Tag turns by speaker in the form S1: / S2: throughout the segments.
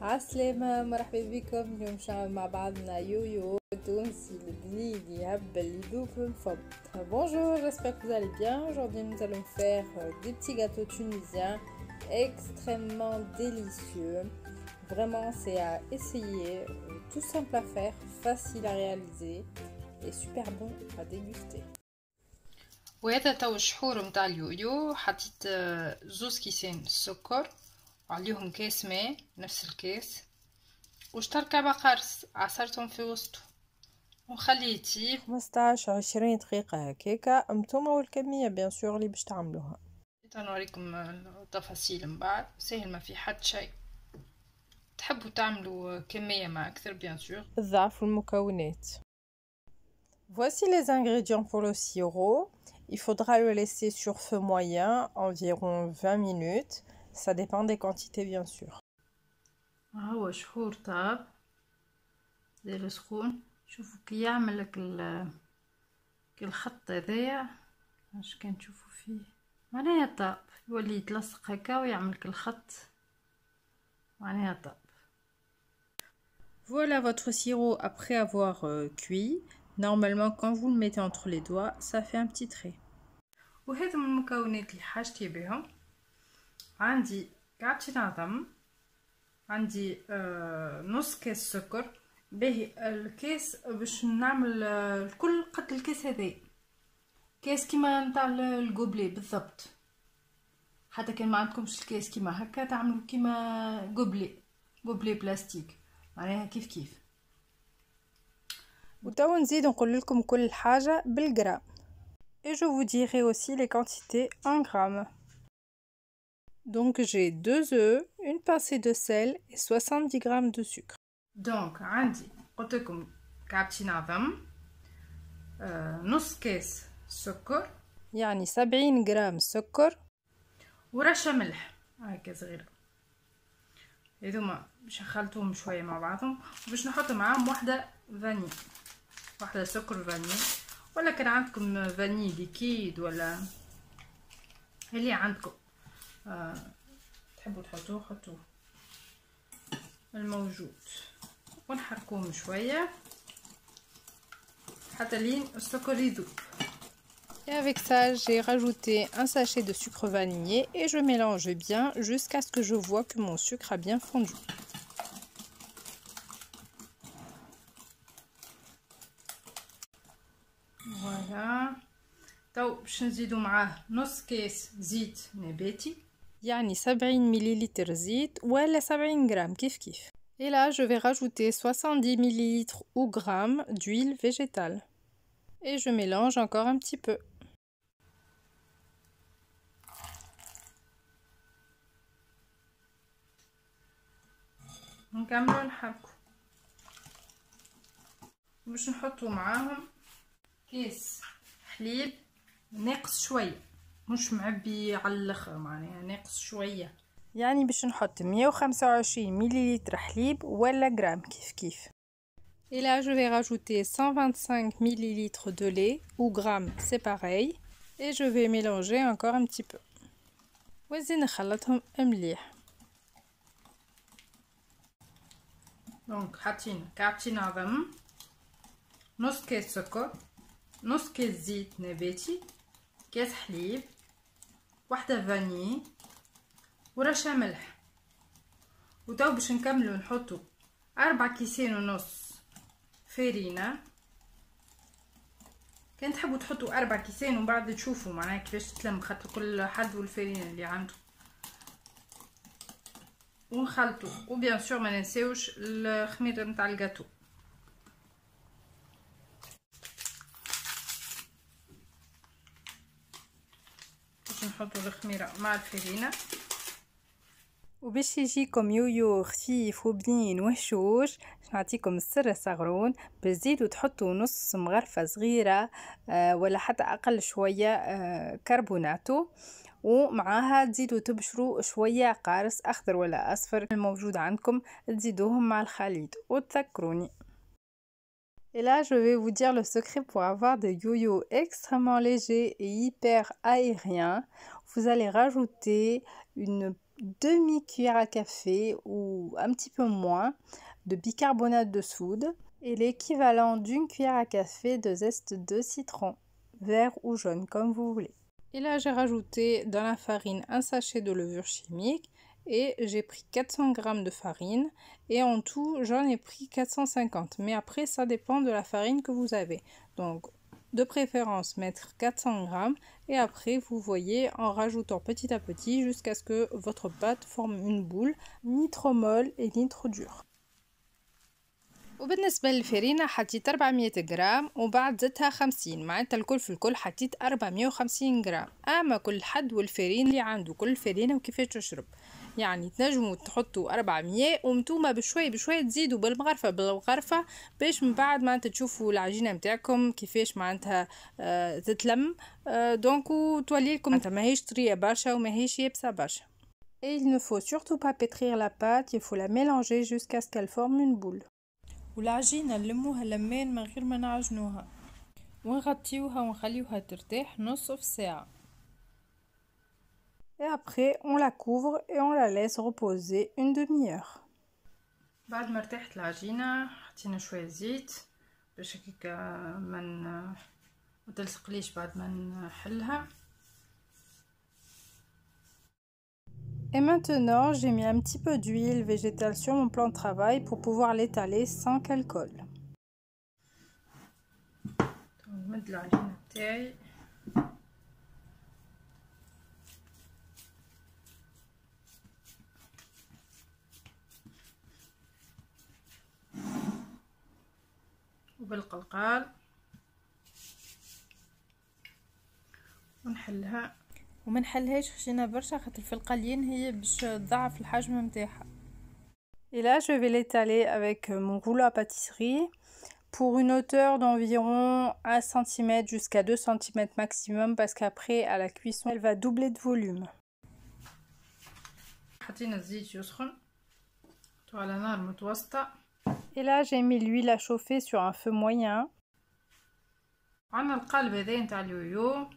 S1: عسلامة، مرحبا بكم. اليوم نعمل مع بعضنا يويو تونسي البنين يهبل يدوب في الفم. Bonjour, j'espère que vous allez bien. Aujourd'hui nous allons faire des petits gâteaux tunisiens extrêmement délicieux. Vraiment c'est à essayer, tout simple à faire, facile à réaliser et super bon à déguster.
S2: وهذا تو الشحور متاع اليويو. حطيت زوز كيسين سكر وعليهم كاس ماء نفس الكاس وشطر كعبة قرص عصرتهم في وسطه ونخليه يطيب
S1: 15-20 دقيقة هكاكا. انتوما والكمية بيان سور اللي باش تعملوها.
S2: نوريكم التفاصيل من بعد. سهل ما في حد شيء. تحبوا تعملوا كمية ما أكثر بيان سور.
S1: الضعف والمكونات. Voici les ingrédients pour le sirop. Il faudra le laisser sur feu moyen environ 20 minutes. Ça dépend des quantités bien sûr.
S2: هو شحور طاب داير سخون. شوفوا كي يعمل لك الخط هذايا اش كان تشوفوا فيه معناها طاب يولي يتلصق هكا ويعمل الخط معناها طاب.
S1: Voilà votre sirop après avoir cuit. Normalement quand vous le mettez entre les doigts ça fait un petit trait.
S2: وهذا من المكونات اللي حاجتي بهم. عندي كعبتين عظم، عندي نص كاس سكر. باهي الكاس باش نعمل الكل قد الكاس هذا كاس كيما نتاع القبلي بالضبط. حتى كان ما عندكمش الكاس كيما هكا تعملوا كيما قبلي بلاستيك معناها كيف
S1: وتوا نزيد نقول لكم كل حاجة بالجرام. Et je vous dirai aussi les quantités en grammes. Donc j'ai 2 œufs, une pincée de sel et 70 g de sucre.
S2: دونك عندي قلت لكم كعبتين عظم، نص كاس سكر
S1: يعني 70 جرام سكر
S2: ورشة ملح هكا صغيرة. هذوما باش نخلطوهم شوية مع بعضهم وباش نحط معاهم واحدة فاني، واحدة سكر فاني، ولا كان عندكم فاني ليكيد ولا اللي عندكم تحبوا تحطوه حطوه الموجود. ونحركوهم شوية حتى لين السكر يذوب.
S1: Et avec ça, j'ai rajouté un sachet de sucre vanillé et je mélange bien jusqu'à ce que je vois que mon sucre a bien fondu.
S2: Voilà. تو باش نزيدو معاه نص كاس زيت نباتي،
S1: يعني 70 مليلتر زيت ولا 70 جرام كيف. Et là, je vais rajouter 70 ml ou grammes d'huile végétale. Et je mélange encore un petit peu.
S2: نكملو نحركو باش نحطو معاهم كيس حليب ناقص شويه، مش معبي على الاخر معناها ناقص شويه.
S1: يعني باش نحط 125 مليلتر حليب ولا جرام كيف. Et là, je vais rajouter 125 ml de lait ou grammes, c'est pareil. Et je vais mélanger encore un petit peu. وزين نخلطهم مليح.
S2: دونك حاطين كعبتين عظم، نص كاس سكر، نص كاس زيت نباتي، كاس حليب، واحدة فاني ورشة ملح. وتو باش نكملو نحطو 4 كيسين ونص فرينة. كان تحبوا تحطوا 4 كيسين ومن بعد تشوفوا معناها كيفاش تتلم خاطر كل حد والفرينة اللي عنده. ونخلطوا وبيان سور ما ننساوش الخميرة نتاع الجاتو. باش نحطوا الخميرة مع الفرينة
S1: وباش يجيكم يويو خفيف وبنين وهشوش نعطيكم السر الصغرون. بتزيدوا تحطوا نص مغرفة صغيرة ولا حتى أقل شوية كربوناتو، ومعاها تزيدوا تبشروا شوية قارص أخضر ولا أصفر الموجود عندكم تزيدوهم مع الخليط وتذكروني. Et là, je vais vous dire le secret pour avoir des yo-yo extrêmement légers et hyper aériens. Vous allez rajouter demi-cuillère à café ou un petit peu moins de bicarbonate de soude et l'équivalent d'une cuillère à café de zeste de citron, vert ou jaune comme vous voulez. Et là j'ai rajouté dans la farine un sachet de levure chimique et j'ai pris 400 g de farine et en tout j'en ai pris 450, mais après ça dépend de la farine que vous avez. Donc de préférence mettre 400 g et après vous voyez en rajoutant petit à petit jusqu'à ce que votre pâte forme une boule ni trop molle et ni trop dure. وبالنسبة للفرينة حطيت 400 غرام وبعد زدتها 50 معناتها الكل في الكل حطيت 450 غرام. اما كل حد والفرين اللي عنده كل فرينة وكيفاش تشرب، يعني تنجموا تحطوا 400 ومتوما بشوي بشوي تزيدوا بالغرفة باش من بعد معناتها تشوفوا العجينة متاعكم كيفاش معناتها تتلم دونك وتولي لكم ماهيش طرية برشا وماهيش يابسة برشا. Et il ne faut surtout pas pétrir la pâte, il faut la mélanger jusqu'à ce qu'elle forme une boule. والعجينة نلموها لمين من غير ما نعجنوها ونغطيوها ونخليوها ترتاح نصف ساعة. Et après on la couvre et on la laisse reposer une demi-heure.
S2: بعد ما ارتاحت العجينة حطينا شوية زيت باش هكاك ما تلصقليش بعد ما نحلها.
S1: Et maintenant, j'ai mis un petit peu d'huile végétale sur mon plan de travail pour pouvoir l'étaler sans qu'elle colle.
S2: نمد العجينة بتاعي وبالقلقال ونحلها
S1: وما نحلهاش خشينه برشا خاطر في القليين هي باش تضعف الحجم نتاعها. Et là je vais l'étaler avec mon rouleau à pâtisserie pour une hauteur d'environ 1 cm jusqu'à 2 cm maximum parce qu'après à la cuisson elle va doubler de volume.
S2: حطينا الزيت يسخن على نار متوسطة.
S1: Et là j'ai mis l'huile à chauffer sur un feu moyen.
S2: عندنا القالب هذا نتاع اليويو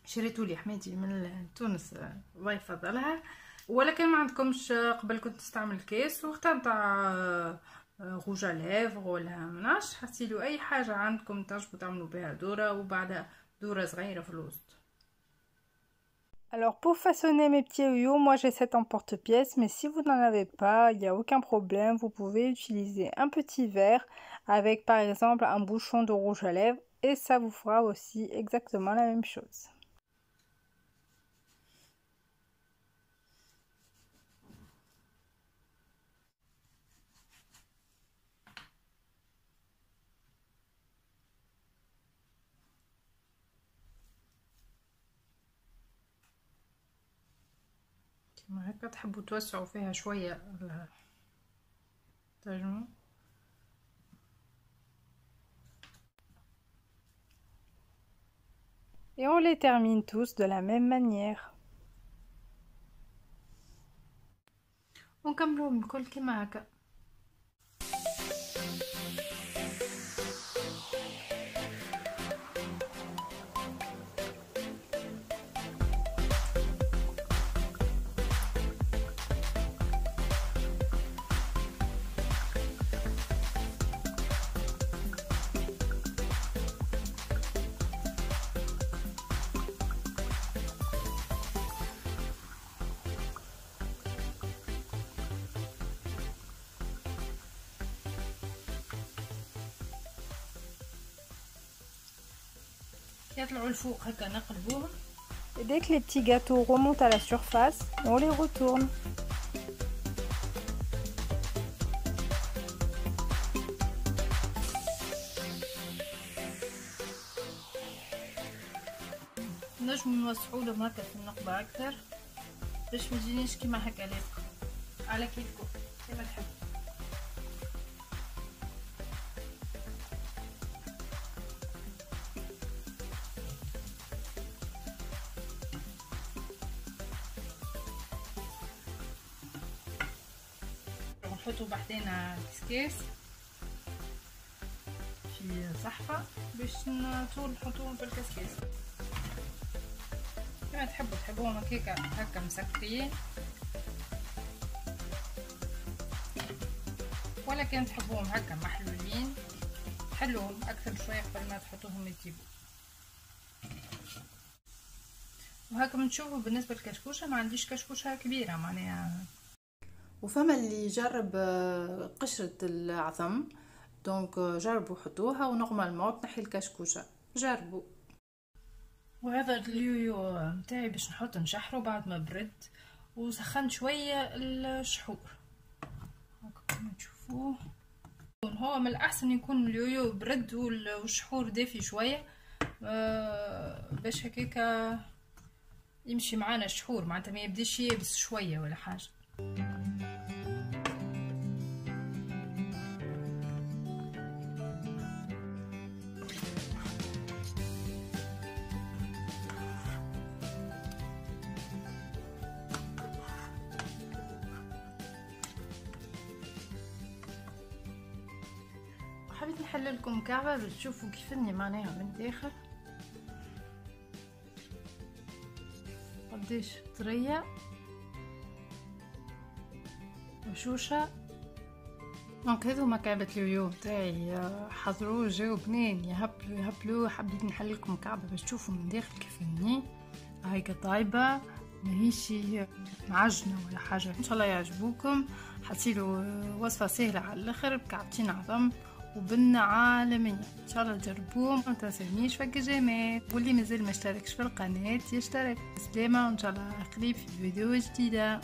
S2: شريته لي حماتي من تونس الله يفضلها، ولكن ما عندكمش قبل كنت تستعمل كيس واختار نتاع روج ليفغ ولا مناش حسيلو اي حاجه عندكم تنجموا تعملوا بها دوره وبعدها دوره صغيره في الوسط.
S1: Alors pour façonner mes petits yoyos, moi j'ai cet emporte-pièce, mais si vous n'en avez pas, il n'y a aucun problème, vous pouvez utiliser un petit verre avec par exemple un bouchon de rouge à lèvres et ça vous fera aussi exactement la même chose.
S2: كما هكا تحبوا توسعوا فيها شويه تنجموا.
S1: Et on les termine tous de la même manière.
S2: ونكملوا الكل كما هكا. يطلعوا الفوق هكا نقلبوهم.
S1: Et dès que les petits gâteaux remontent à la surface, on les retourne.
S2: نجموا نوسعوا لهم هكا في النقبة أكثر باش ما تجينيش كيما هكا لازقة على كيفكم كيما تحبوا. نحطوا بحدينا كسكاس في صحفة باش نطول نحطوهم في الكسكاس. كما تحبوا تحبوهم هكا مسكرين، ولا كان تحبوهم هكا محلولين حلوهم اكثر شويه قبل ما تحطوهم يطيبوا. وهكا تشوفوا بالنسبه للكشكوشه ما عنديش كشكوشه كبيره معناها.
S1: وفما اللي جرب قشرة العظم، دونك جربوا حطوها ونورمالمون تنحي الكشكوشة، جربوا.
S2: وهذا اليويو متاعي باش نحط نشحره بعد ما برد وسخنت شويه الشحور هاكا كما تشوفوه. هو من الاحسن يكون اليويو برد والشحور دافي شويه باش هكاكا يمشي معانا الشحور، معناتها ما يبداش يابس شويه ولا حاجه. حبيت نحل لكم كعبه باش تشوفوا كيف اني معناها من الداخل قديش طريه وشوشه. دونك هذوما كعبة اليويو تاعي، حضروه جاو بنين يهبلوا. حبيت نحل لكم كعبه باش تشوفوا من داخل كيف اني هايكا طايبه ماهيشي معجنه ولا حاجه. ان شاء الله يعجبوكم. حتصيروا وصفه سهله على الاخر بكعبتين عظم وبنة عالمية. ان شاء الله تجربوهم، ما تنسونيش فك جمال، واللي مازال ما اشتركش في القناة يشترك. سلامة وان شاء الله قريب في فيديو جديدة.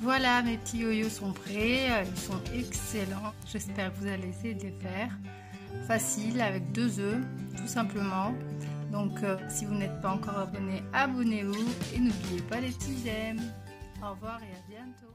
S2: Voilà, mes petits yoyos sont prêts, ils sont excellents. J'espère que vous allez essayer de les faire. Facile, avec 2 œufs, tout simplement. Donc, si vous n'êtes pas encore abonné, abonnez-vous et n'oubliez pas les petits j'aime. Au revoir et à bientôt.